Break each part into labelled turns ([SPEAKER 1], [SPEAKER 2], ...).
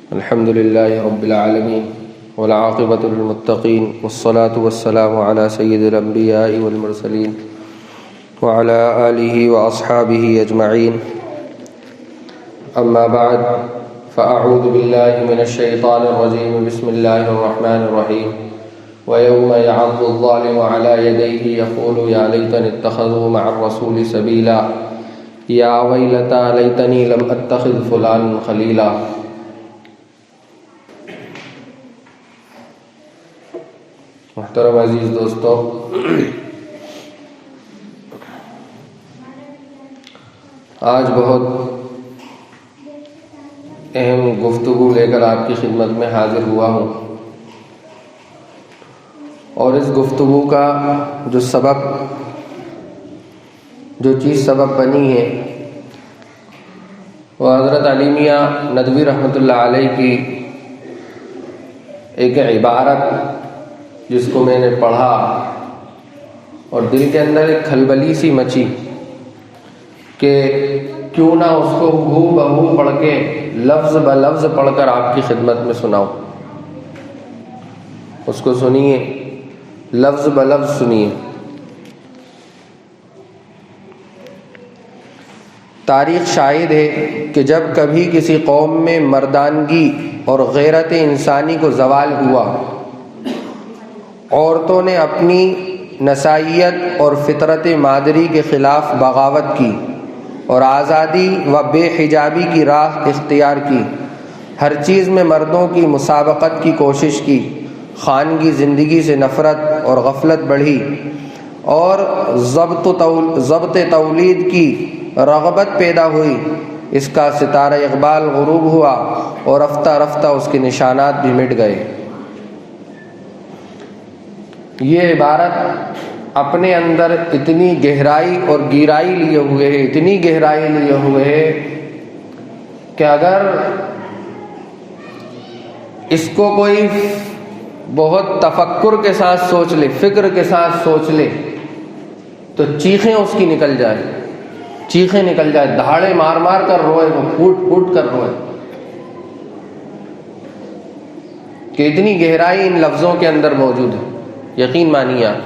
[SPEAKER 1] الحمد لله رب العالمين والعاقبة للمتقين والصلاة والسلام على سيد الأنبياء والمرسلين وعلى آله وأصحابه أجمعين. أما بعد فأعوذ بالله من الشيطان الرجيم. بسم الله الرحمن الرحيم. ويوم يعض الظالم على يديه يقول يا ليتني اتخذوا مع الرسول سبيلا يا ويلتى ليتني لم أتخذ فلانا خليلا. محترم عزیز دوستو، آج بہت اہم گفتگو لے کر آپ کی خدمت میں حاضر ہوا ہوں، اور اس گفتگو کا جو چیز سبب بنی ہے وہ حضرت علی میاں ندوی رحمۃ اللہ علیہ کی ایک عبارت جس کو میں نے پڑھا اور دل کے اندر ایک کھلبلی سی مچی کہ کیوں نہ اس کو ہو بہو پڑھ کے لفظ بلفظ پڑھ کر آپ کی خدمت میں سناؤں. اس کو سنیے، لفظ بلفظ سنیے. تاریخ شاہد ہے کہ جب کبھی کسی قوم میں مردانگی اور غیرت انسانی کو زوال ہوا، عورتوں نے اپنی نسائیت اور فطرت مادری کے خلاف بغاوت کی اور آزادی و بے حجابی کی راہ اختیار کی. ہر چیز میں مردوں کی مسابقت کی کوشش کی. خانگی زندگی سے نفرت اور غفلت بڑھی اور ضبط تولید کی رغبت پیدا ہوئی. اس کا ستارہ اقبال غروب ہوا اور رفتہ رفتہ اس کے نشانات بھی مٹ گئے. یہ عبارت اپنے اندر اتنی گہرائی اور گہرائی لیے ہوئے ہے، اتنی گہرائی لیے ہوئے ہے کہ اگر اس کو کوئی بہت تفکر کے ساتھ سوچ لے، فکر کے ساتھ سوچ لے تو چیخیں اس کی نکل جائے، دھاڑے مار مار کر روئے، وہ پھوٹ پھوٹ کر روئے کہ اتنی گہرائی ان لفظوں کے اندر موجود ہے. یقین مانیے آپ.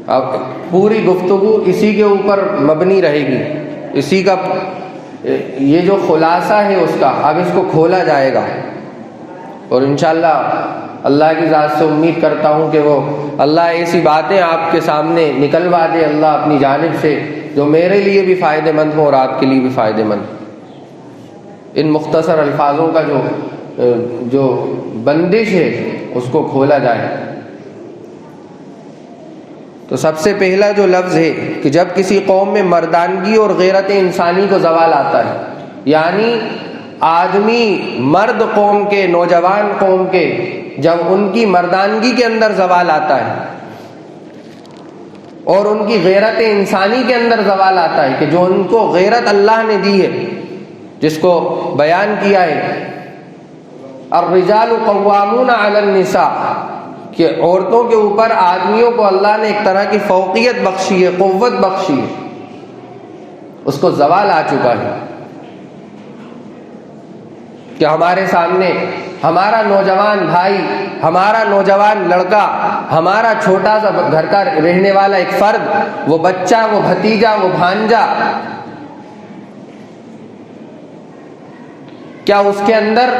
[SPEAKER 1] اب پوری گفتگو اسی کے اوپر مبنی رہے گی، اسی کا یہ جو خلاصہ ہے اس کا اب اس کو کھولا جائے گا، اور انشاءاللہ اللہ کی ذات سے امید کرتا ہوں کہ وہ اللہ ایسی باتیں آپ کے سامنے نکلوا دے اللہ اپنی جانب سے جو میرے لیے بھی فائدہ مند ہو اور آپ کے لیے بھی فائدہ مند. ان مختصر الفاظوں کا جو بندش ہے اس کو کھولا جائے. تو سب سے پہلا جو لفظ ہے کہ جب کسی قوم میں مردانگی اور غیرت انسانی کو زوال آتا ہے، یعنی آدمی مرد قوم کے، نوجوان قوم کے، جب ان کی مردانگی کے اندر زوال آتا ہے اور ان کی غیرت انسانی کے اندر زوال آتا ہے کہ جو ان کو غیرت اللہ نے دی ہے، جس کو بیان کیا ہے الرجال قوامون علی النساء، کہ عورتوں کے اوپر آدمیوں کو اللہ نے ایک طرح کی فوقیت بخشی ہے، قوت بخشی ہے، اس کو زوال آ چکا ہے کہ ہمارے سامنے ہمارا نوجوان بھائی، ہمارا نوجوان لڑکا، ہمارا چھوٹا سا گھر کا رہنے والا ایک فرد، وہ بچہ، وہ بھتیجا، وہ بھانجا، کیا اس کے اندر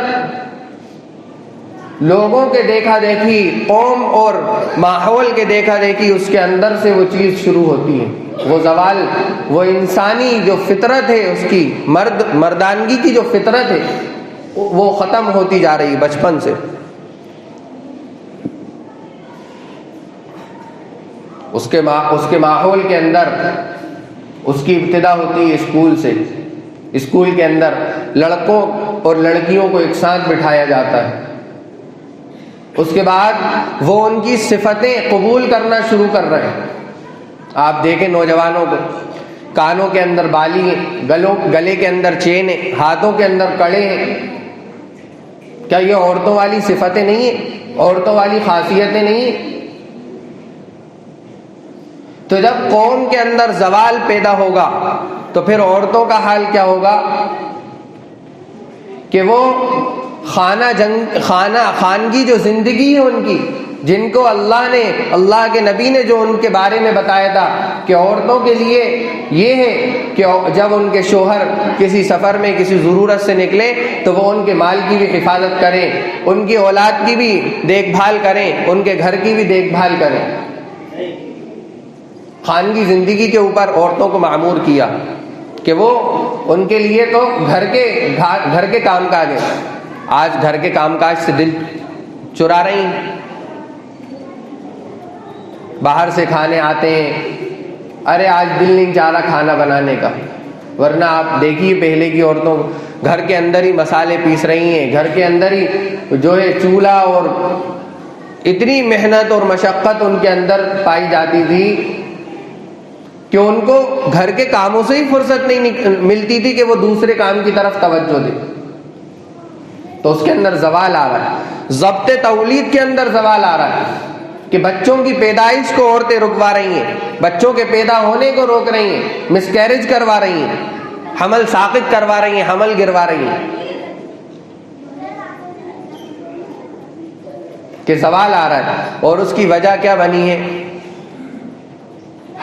[SPEAKER 1] لوگوں کے دیکھا دیکھی، قوم اور ماحول کے دیکھا دیکھی، اس کے اندر سے وہ چیز شروع ہوتی ہے، وہ زوال، وہ انسانی جو فطرت ہے، اس کی مردانگی کی جو فطرت ہے وہ ختم ہوتی جا رہی بچپن سے. اس کے ماحول کے اندر اس کی ابتدا ہوتی ہے اسکول سے. اسکول کے اندر لڑکوں اور لڑکیوں کو ایک ساتھ بٹھایا جاتا ہے. اس کے بعد وہ ان کی صفتیں قبول کرنا شروع کر رہے ہیں. آپ دیکھیں نوجوانوں کو، کانوں کے اندر بالی ہیں، گلے کے اندر چین ہے، ہاتھوں کے اندر کڑے ہیں. کیا یہ عورتوں والی صفتیں نہیں ہیں؟ عورتوں والی خاصیتیں نہیں ہیں؟ تو جب قوم کے اندر زوال پیدا ہوگا تو پھر عورتوں کا حال کیا ہوگا؟ کہ وہ خانگی جو زندگی ہے ان کی، جن کو اللہ کے نبی نے جو ان کے بارے میں بتایا تھا کہ عورتوں کے لیے یہ ہے کہ جب ان کے شوہر کسی سفر میں کسی ضرورت سے نکلے تو وہ ان کے مال کی بھی حفاظت کریں، ان کی اولاد کی بھی دیکھ بھال کریں، ان کے گھر کی بھی دیکھ بھال کریں۔ خانگی زندگی کے اوپر عورتوں کو معمور کیا کہ وہ ان کے لیے تو گھر کے کام کاج ہیں۔ آج گھر کے کام کاج سے دل چرا رہی ہیں، باہر سے کھانے آتے ہیں، ارے آج دل نہیں چاہ رہا کھانا بنانے کا، ورنہ آپ دیکھیے پہلے کی عورتوں گھر کے اندر ہی مسالے پیس رہی ہیں، گھر کے اندر ہی جو ہے چولہا، اور اتنی محنت اور مشقت ان کے اندر پائی جاتی تھی کہ ان کو گھر کے کاموں سے ہی فرصت نہیں ملتی تھی کہ وہ دوسرے کام کی طرف توجہ دے۔ تو اس کے اندر زوال آ رہا ہے، ضبط تولید کے اندر زوال آ رہا ہے کہ بچوں کی پیدائش کو عورتیں رکوا رہی ہیں، بچوں کے پیدا ہونے کو روک رہی ہیں، مس کیریج کروا رہی ہیں، حمل ساقط کروا رہی ہیں، حمل گروا رہی ہیں، کہ سوال آ رہا ہے۔ اور اس کی وجہ کیا بنی ہے؟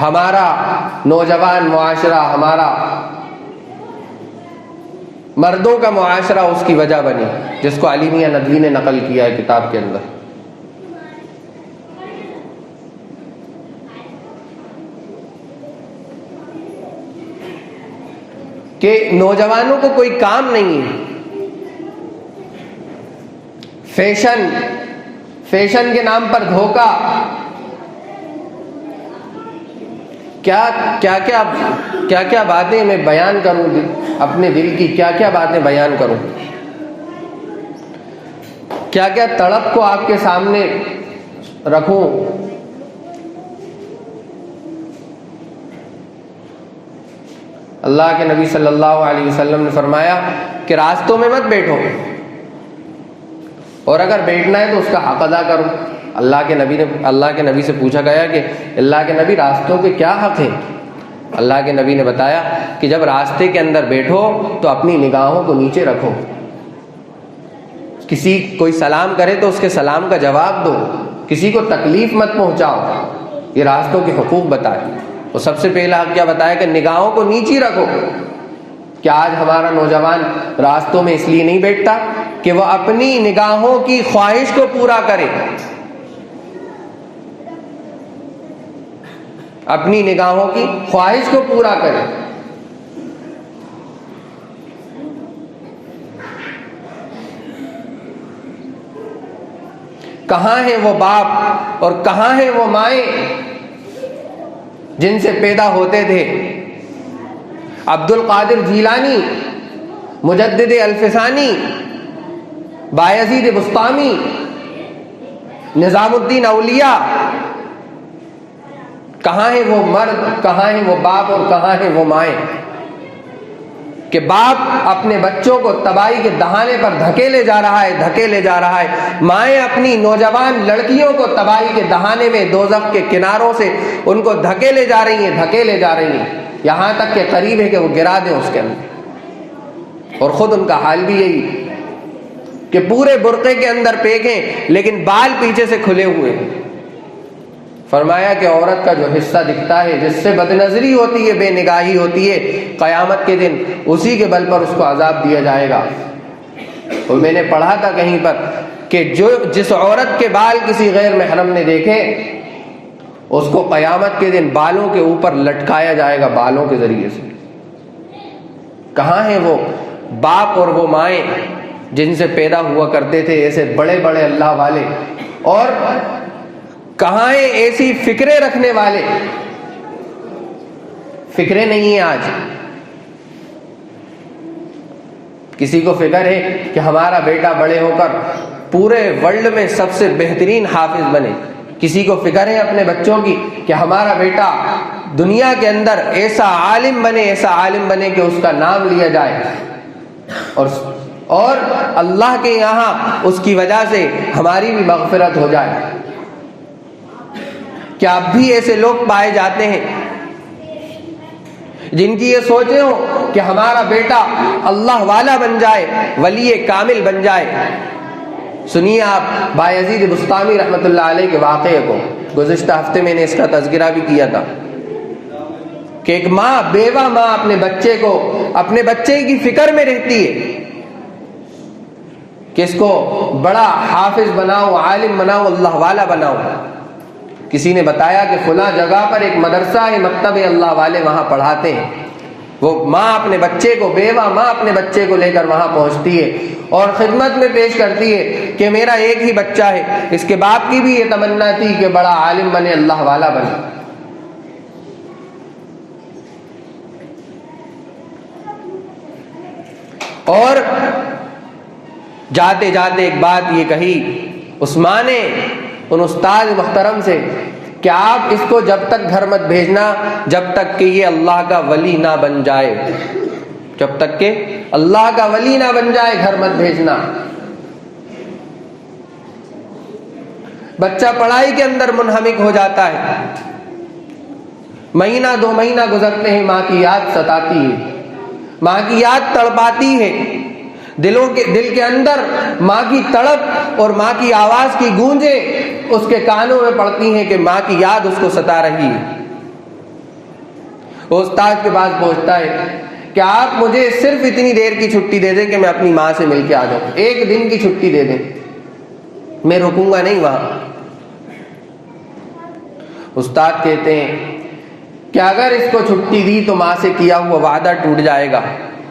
[SPEAKER 1] ہمارا نوجوان معاشرہ، ہمارا مردوں کا معاشرہ اس کی وجہ بنی، جس کو علی میاں ندوی نے نقل کیا ہے کتاب کے اندر، کہ نوجوانوں کو کوئی کام نہیں ہے، فیشن کے نام پر دھوکہ، کیا باتیں میں بیان کروں، اپنے دل کی کیا باتیں بیان کروں، کیا تڑپ کو آپ کے سامنے رکھوں۔ اللہ کے نبی صلی اللہ علیہ وسلم نے فرمایا کہ راستوں میں مت بیٹھو، اور اگر بیٹھنا ہے تو اس کا حق ادا کرو۔ اللہ کے نبی سے پوچھا گیا کہ اللہ کے نبی راستوں کے کیا حق ہیں؟ اللہ کے نبی نے بتایا کہ جب راستے کے اندر بیٹھو تو اپنی نگاہوں کو نیچے رکھو، کوئی سلام کرے تو اس کے سلام کا جواب دو، کسی کو تکلیف مت پہنچاؤ، یہ راستوں کے حقوق بتائے۔ اور سب سے پہلا حق کیا بتایا کہ نگاہوں کو نیچی رکھو۔ کیا آج ہمارا نوجوان راستوں میں اس لیے نہیں بیٹھتا کہ وہ اپنی نگاہوں کی خواہش کو پورا کرے، اپنی نگاہوں کی خواہش کو پورا کرے؟ کہاں ہیں وہ باپ اور کہاں ہیں وہ مائیں جن سے پیدا ہوتے تھے؟ عبد القادر جیلانی، مجدد الفسانی، بایزید بسطامی، نظام الدین اولیاء، کہاں ہیں وہ مرد، کہاں ہیں وہ باپ اور کہاں ہیں وہ مائیں؟ کہ باپ اپنے بچوں کو تباہی کے دہانے پر دھکیلے جا رہا ہے، مائیں اپنی نوجوان لڑکیوں کو تباہی کے دہانے میں دوزخ کے کناروں سے ان کو دھکیلے جا رہی ہیں، یہاں تک کہ قریب ہے کہ وہ گرا دیں اس کے اندر۔ اور خود ان کا حال بھی یہی کہ پورے برقعے کے اندر پیکیں لیکن بال پیچھے سے کھلے ہوئے۔ فرمایا کہ عورت کا جو حصہ دکھتا ہے، جس سے بد نظری ہوتی ہے، بے نگاہی ہوتی ہے، قیامت کے دن اسی کے بل پر اس کو عذاب دیا جائے گا۔ اور میں نے پڑھا تھا کہیں پر کہ جس عورت کے بال کسی غیر محرم نے دیکھے، اس کو قیامت کے دن بالوں کے اوپر لٹکایا جائے گا، بالوں کے ذریعے سے۔ کہاں ہیں وہ باپ اور وہ مائیں جن سے پیدا ہوا کرتے تھے ایسے بڑے بڑے اللہ والے؟ اور کہاں ہیں ایسی فکریں رکھنے والے؟ فکریں نہیں ہیں آج۔ کسی کو فکر ہے کہ ہمارا بیٹا بڑے ہو کر پورے ورلڈ میں سب سے بہترین حافظ بنے، کسی کو فکر ہے اپنے بچوں کی کہ ہمارا بیٹا دنیا کے اندر ایسا عالم بنے کہ اس کا نام لیا جائے، اور اللہ کے یہاں اس کی وجہ سے ہماری بھی مغفرت ہو جائے۔ کیا اب بھی ایسے لوگ پائے جاتے ہیں؟ جن کی یہ سوچیں ہو کہ ہمارا بیٹا اللہ والا بن جائے، ولی کامل بن جائے۔ سنیے آپ بایزید بسطامی رحمۃ اللہ علیہ کے واقعے کو، گزشتہ ہفتے میں نے اس کا تذکرہ بھی کیا تھا کہ ایک ماں، بیوہ ماں اپنے بچے کو، اپنے بچے کی فکر میں رہتی ہے کہ اس کو بڑا حافظ بناؤ، عالم بناؤ، اللہ والا بناؤ۔ کسی نے بتایا کہ فلاں جگہ پر ایک مدرسہ ہے، مکتب اللہ والے وہاں پڑھاتے ہیں۔ وہ ماں اپنے بچے کو، بیوہ ماں اپنے بچے کو لے کر وہاں پہنچتی ہے اور خدمت میں پیش کرتی ہے کہ میرا ایک ہی بچہ ہے، اس کے باپ کی بھی یہ تمنا تھی کہ بڑا عالم بنے، اللہ والا بنے۔ اور جاتے جاتے ایک بات یہ کہی اس ماں نے ان استاد محترم سے کہ آپ اس کو جب تک گھر مت بھیجنا جب تک کہ یہ اللہ کا ولی نہ بن جائے، جب تک کہ اللہ کا ولی نہ بن جائے گھر مت بھیجنا۔ بچہ پڑھائی کے اندر منہمک ہو جاتا ہے، مہینہ 2 مہینہ گزرتے ہیں، ماں کی یاد ستاتی ہے، ماں کی یاد تڑپاتی ہے، دل کے اندر ماں کی تڑپ اور ماں کی آواز کی گونجیں اس کے کانوں میں پڑتی ہیں کہ ماں کی یاد اس کو ستا رہی ہے۔ وہ استاد کے پاس پہنچتا ہے کہ آپ مجھے صرف اتنی دیر کی چھٹی دے دیں کہ میں اپنی ماں سے مل کے آ جاؤں، 1 دن کی چھٹی دے دیں، میں رکوں گا نہیں وہاں۔ استاد کہتے ہیں کہ اگر اس کو چھٹی دی تو ماں سے کیا ہوا وعدہ ٹوٹ جائے گا،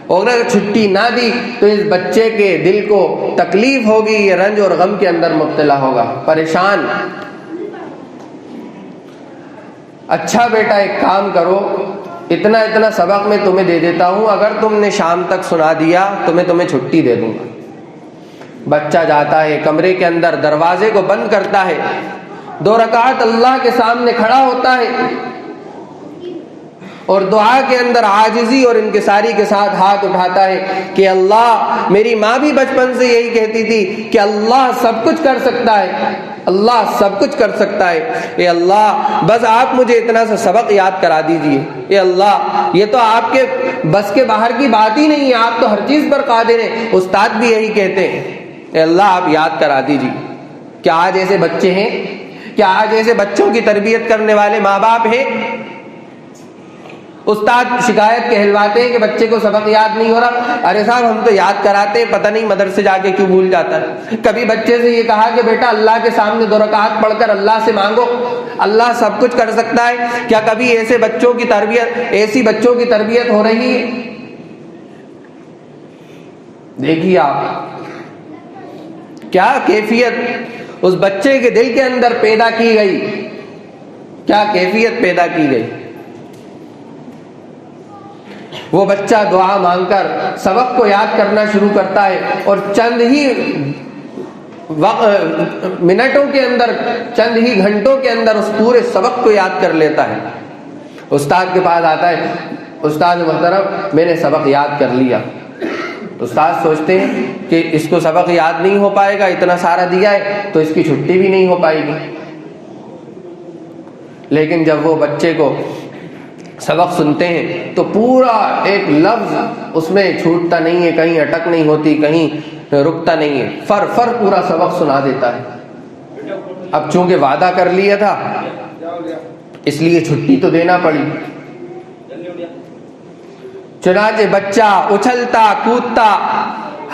[SPEAKER 1] اور اگر چھٹی نہ دی تو اس بچے کے دل کو تکلیف ہوگی، یہ رنج اور غم کے اندر مبتلا ہوگا، پریشان۔ اچھا بیٹا ایک کام کرو، اتنا سبق میں تمہیں دے دیتا ہوں، اگر تم نے شام تک سنا دیا تو میں تمہیں چھٹی دے دوں گا۔ بچہ جاتا ہے کمرے کے اندر، دروازے کو بند کرتا ہے، 2 رکعت اللہ کے سامنے کھڑا ہوتا ہے اور دعا کے اندر عاجزی اور انکساری کے ساتھ ہاتھ اٹھاتا ہے کہ اللہ، میری ماں بھی بچپن سے یہی کہتی تھی کہ اللہ سب کچھ کر سکتا ہے، اللہ سب کچھ کر سکتا ہے، اے اللہ بس آپ مجھے اتنا سا سبق یاد کرا دیجئے، اے اللہ یہ تو آپ کے بس کے باہر کی بات ہی نہیں ہے، آپ تو ہر چیز پر قادر ہیں۔ استاد بھی یہی کہتے ہیں، اے اللہ آپ یاد کرا دیجئے۔ کیا آج ایسے بچے ہیں؟ کیا آج ایسے بچوں کی تربیت کرنے والے ماں باپ ہیں؟ استاد شکایت کہلواتے ہیں کہ بچے کو سبق یاد نہیں ہو رہا، ارے صاحب ہم تو یاد کراتے ہیں، پتہ نہیں مدرسے جا کے کیوں بھول جاتا ہے۔ کبھی بچے سے یہ کہا کہ بیٹا اللہ کے سامنے 2 رکعت پڑھ کر اللہ سے مانگو، اللہ سب کچھ کر سکتا ہے؟ کیا کبھی ایسے بچوں کی تربیت ہو رہی ہے؟ دیکھیے آپ کیا کیفیت اس بچے کے دل کے اندر پیدا کی گئی، کیا کیفیت پیدا کی گئی۔ وہ بچہ دعا مانگ کر سبق کو یاد کرنا شروع کرتا ہے اور چند ہی منٹوں کے اندر، چند ہی گھنٹوں کے اندر اس پورے سبق کو یاد کر لیتا ہے۔ استاد کے پاس آتا ہے، استاد محترم میں نے سبق یاد کر لیا۔ استاد سوچتے ہیں کہ اس کو سبق یاد نہیں ہو پائے گا، اتنا سارا دیا ہے تو اس کی چھٹی بھی نہیں ہو پائے گی۔ لیکن جب وہ بچے کو سبق سنتے ہیں تو پورا ایک لفظ اس میں چھوٹتا نہیں ہے، کہیں اٹک نہیں ہوتی، کہیں رکتا نہیں ہے، فر پورا سبق سنا دیتا ہے۔ اب چونکہ وعدہ کر لیا تھا اس لیے چھٹی تو دینا پڑی۔ چنانچہ بچہ اچھلتا کودتا،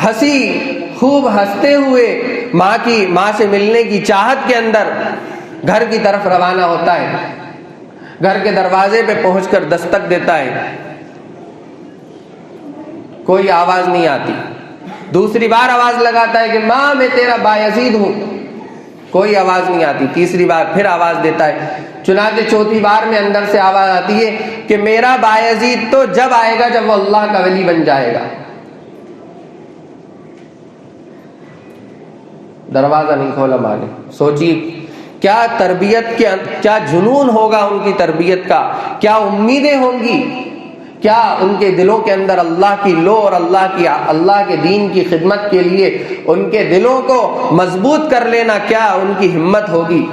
[SPEAKER 1] ہنسی خوب ہنستے ہوئے ماں سے ملنے کی چاہت کے اندر گھر کی طرف روانہ ہوتا ہے۔ گھر کے دروازے پہ پہنچ کر دستک دیتا ہے، کوئی آواز نہیں آتی۔ دوسری بار آواز لگاتا ہے کہ ماں میں تیرا بایزید ہوں، کوئی آواز نہیں آتی۔ تیسری بار پھر آواز دیتا ہے، چنانچہ چوتھی بار میں اندر سے آواز آتی ہے کہ میرا بایزید تو جب آئے گا جب وہ اللہ کا ولی بن جائے گا۔ دروازہ نہیں کھولا ماں نے۔ سوچیے کیا تربیت کیا جنون ہوگا ان کی تربیت کا، کیا امیدیں ہوں گی، کیا ان کے دلوں کے اندر اللہ کی لو اور اللہ کے دین کی خدمت کے لیے ان کے دلوں کو مضبوط کر لینا، کیا ان کی ہمت ہوگی۔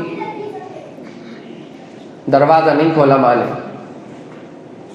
[SPEAKER 1] دروازہ نہیں کھولا ماں نے۔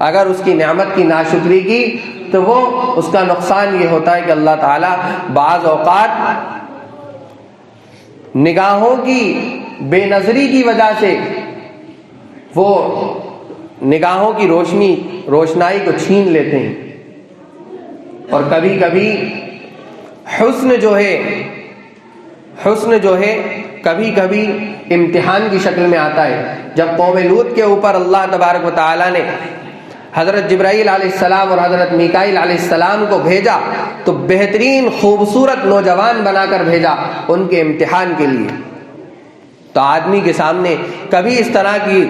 [SPEAKER 1] اگر اس کی نعمت کی ناشکری کی تو وہ اس کا نقصان یہ ہوتا ہے کہ اللہ تعالیٰ بعض اوقات نگاہوں کی بے نظری کی وجہ سے وہ نگاہوں کی روشنائی کو چھین لیتے ہیں، اور کبھی کبھی حسن جو ہے کبھی کبھی امتحان کی شکل میں آتا ہے۔ جب قوم لوط کے اوپر اللہ تبارک و تعالیٰ نے حضرت جبرائیل علیہ السلام اور حضرت میکائیل علیہ السلام کو بھیجا تو بہترین خوبصورت نوجوان بنا کر بھیجا ان کے امتحان کے لیے۔ تو آدمی کے سامنے کبھی اس طرح کی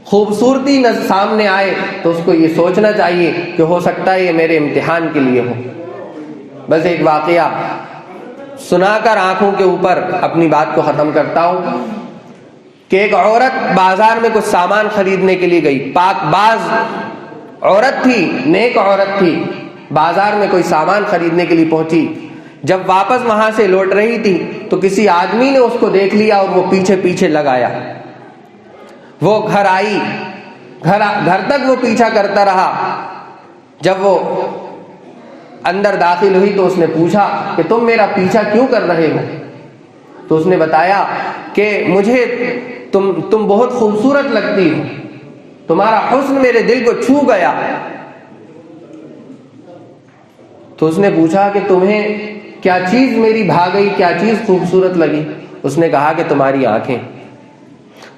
[SPEAKER 1] خوبصورتی سامنے آئے تو اس کو یہ سوچنا چاہیے کہ ہو سکتا ہے یہ میرے امتحان کے لیے ہو۔ بس ایک واقعہ سنا کر آنکھوں کے اوپر اپنی بات کو ختم کرتا ہوں کہ ایک عورت بازار میں کچھ سامان خریدنے کے لیے گئی، پاک باز عورت تھی، نیک عورت تھی، بازار میں کوئی سامان خریدنے کے لیے پہنچی۔ جب واپس وہاں سے لوٹ رہی تھی تو کسی آدمی نے اس کو دیکھ لیا اور وہ پیچھے پیچھے لگ آیا۔ وہ گھر آئی، گھر تک وہ پیچھا کرتا رہا۔ جب وہ اندر داخل ہوئی تو اس نے پوچھا کہ تم میرا پیچھا کیوں کر رہے ہو؟ تو اس نے بتایا کہ مجھے تم بہت خوبصورت لگتی ہو، تمہارا حسن میرے دل کو چھو گیا۔ تو اس نے پوچھا کہ تمہیں کیا چیز میری بھا گئی، کیا چیز خوبصورت لگی؟ اس نے کہا کہ تمہاری آنکھیں۔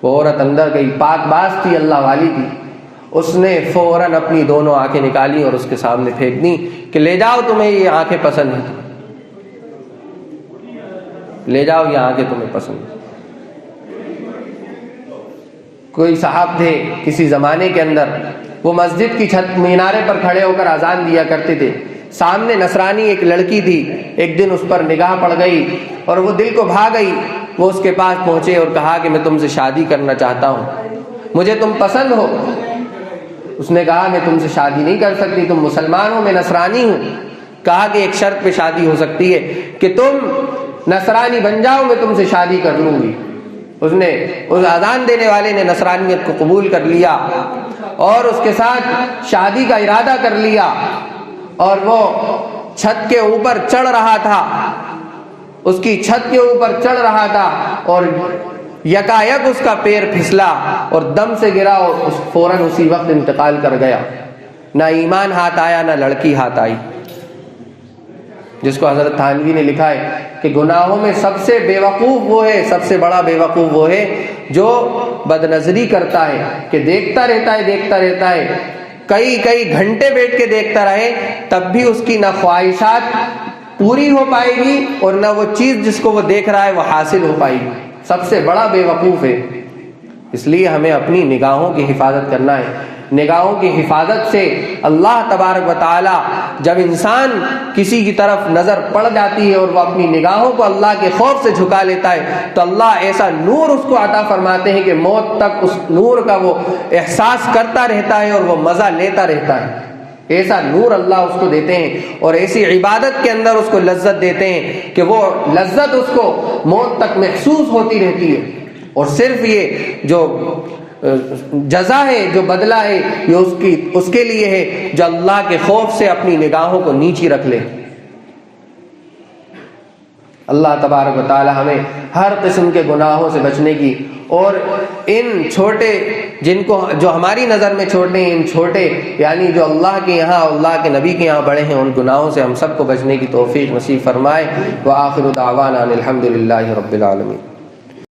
[SPEAKER 1] وہ عورت اندر گئی، پاک باز تھی، اللہ والی تھی۔ اس نے فوراً اپنی دونوں آنکھیں نکالی اور اس کے سامنے پھینک دی کہ لے جاؤ، تمہیں یہ آنکھیں پسند ہیں، لے جاؤ یہ آنکھیں تمہیں پسند ہیں۔ کوئی صاحب تھے کسی زمانے کے اندر، وہ مسجد کی چھت مینارے پر کھڑے ہو کر اذان دیا کرتے تھے۔ سامنے نصرانی ایک لڑکی تھی، ایک دن اس پر نگاہ پڑ گئی اور وہ دل کو بھا گئی۔ وہ اس کے پاس پہنچے اور کہا کہ میں تم سے شادی کرنا چاہتا ہوں، مجھے تم پسند ہو۔ اس نے کہا میں تم سے شادی نہیں کر سکتی، تم مسلمان ہو، میں نصرانی ہوں۔ کہا کہ ایک شرط پہ شادی ہو سکتی ہے کہ تم نصرانی بن جاؤ، میں تم سے شادی کر لوں گی۔ اس اذان دینے والے نے نصرانیت کو قبول کر لیا اور اس کے ساتھ شادی کا ارادہ کر لیا، اور وہ چھت کے اوپر چڑھ رہا تھا، اس کی چھت کے اوپر چڑھ رہا تھا اور یکایک اس کا پیر پھسلا اور دم سے گرا اور فوراً اسی وقت انتقال کر گیا۔ نہ ایمان ہاتھ آیا، نہ لڑکی ہاتھ آئی۔ جس کو حضرت تھانوی نے لکھا ہے کہ گناہوں میں سب سے بیوقوف وہ ہے، سب سے بڑا بیوقوف وہ ہے جو بد نظری کرتا ہے، کہ دیکھتا رہتا ہے کئی گھنٹے بیٹھ کے دیکھتا رہے، تب بھی اس کی نہ خواہشات پوری ہو پائے گی اور نہ وہ چیز جس کو وہ دیکھ رہا ہے وہ حاصل ہو پائے گی۔ سب سے بڑا بیوقوف ہے۔ اس لیے ہمیں اپنی نگاہوں کی حفاظت کرنا ہے۔ نگاہوں کی حفاظت سے اللہ تبارک و تعالی جب انسان کسی کی طرف نظر پڑ جاتی ہے اور وہ اپنی نگاہوں کو اللہ کے خوف سے جھکا لیتا ہے تو اللہ ایسا نور اس کو عطا فرماتے ہیں کہ موت تک اس نور کا وہ احساس کرتا رہتا ہے اور وہ مزہ لیتا رہتا ہے۔ ایسا نور اللہ اس کو دیتے ہیں اور ایسی عبادت کے اندر اس کو لذت دیتے ہیں کہ وہ لذت اس کو موت تک محسوس ہوتی رہتی ہے۔ اور صرف یہ جو جزا ہے، جو بدلہ ہے، یہ اس کے لیے ہے جو اللہ کے خوف سے اپنی نگاہوں کو نیچی رکھ لے۔ اللہ تبارک و تعالی ہمیں ہر قسم کے گناہوں سے بچنے کی اور ان چھوٹے جو ہماری نظر میں چھوٹے ہیں، ان چھوٹے یعنی جو اللہ کے یہاں اللہ کے نبی کے یہاں بڑے ہیں، ان گناہوں سے ہم سب کو بچنے کی توفیق نصیب فرمائے۔ وآخر دعوانا الحمد للہ رب العالمین۔